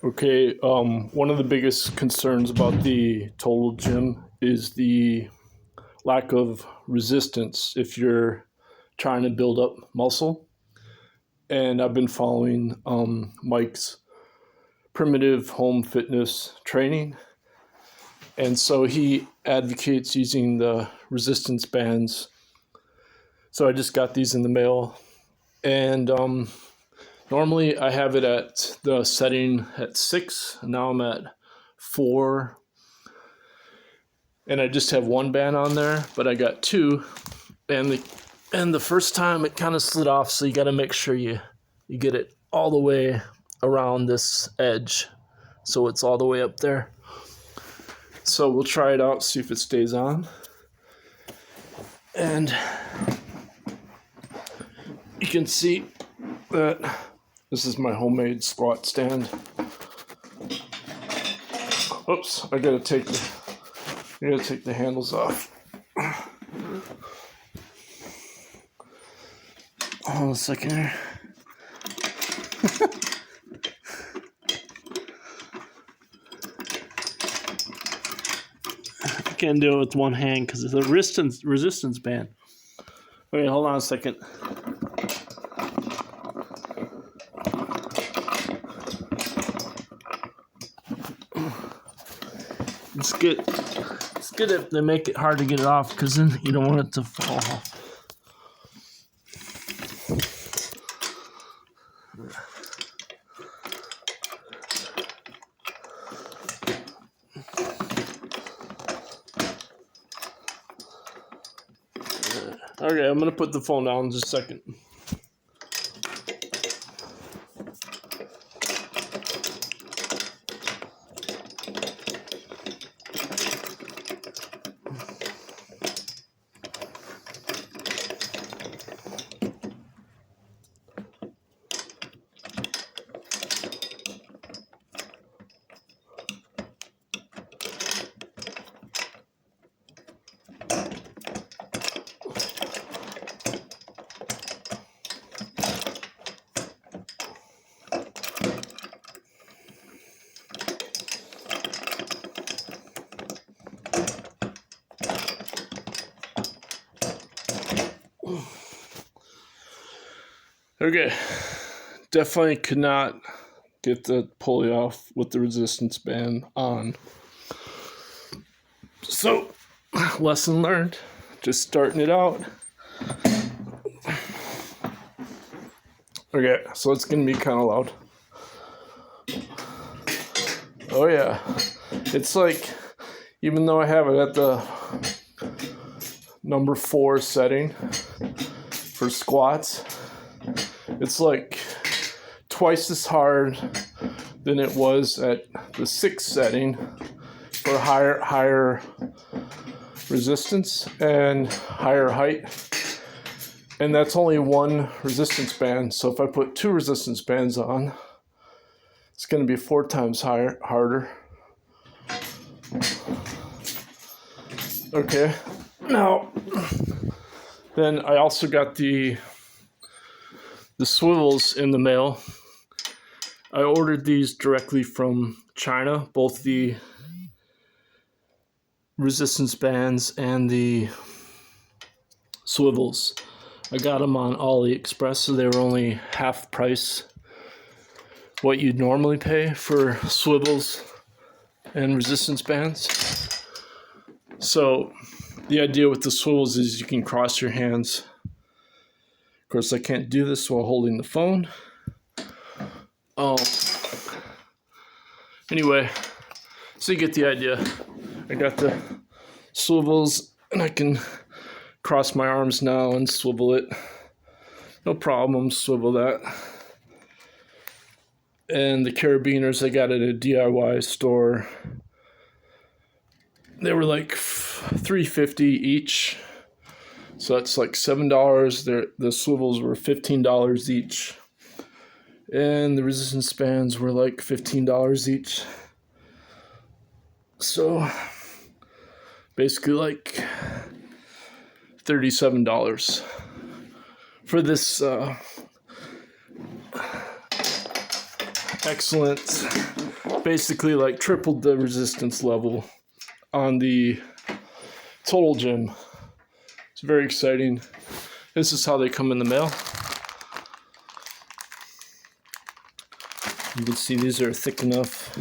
Okay, one of the biggest concerns about the total gym is the lack of resistance if you're trying to build up muscle. And I've been following Mike's primitive home fitness training. And so he advocates using the resistance bands. So I just got these in the mail. And normally I have it at the setting at 6. And now I'm at 4. And I just have one band on there, but I got 2. And the first time it kind of slid off, so you got to make sure you get it all the way around this edge, so it's all the way up there. So we'll try it out, see if it stays on. And you can see that this is my homemade squat stand. Oops, I gotta take the handles off. Hold on a second here. I can't do it with one hand because it's a resistance band. Okay, hold on a second. It's good if they make it hard to get it off, because then you don't want it to fall off. Okay, I'm going to put the phone down in just a second. Okay, definitely could not get the pulley off with the resistance band on. So, lesson learned, just starting it out. Okay, so it's gonna be kind of loud. Oh yeah, it's like, even though I have it at the number 4 setting for squats, it's like twice as hard than it was at the 6th setting for higher resistance and higher height. And that's only one resistance band. So if I put 2 resistance bands on, it's going to be 4 times harder. Okay. Now, then I also got the Swivels in the mail. I ordered these directly from China, both the resistance bands and the Swivels. I got them on AliExpress, so they were only half price what you'd normally pay for Swivels and resistance bands. So the idea with the Swivels is you can cross your hands. Of course, I can't do this while holding the phone. Anyway, so you get the idea. I got the Swivels, and I can cross my arms now and swivel it. No problem, swivel that. And the carabiners I got at a DIY store. They were like $3.50 each. So that's like $7. The Swivels were $15 each. And the resistance bands were like $15 each. So basically like $37 for this excellent. Basically, like tripled the resistance level on the Total Gym. It's very exciting. This is how they come in the mail. You can see these are thick enough.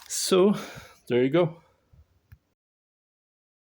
So, there you go.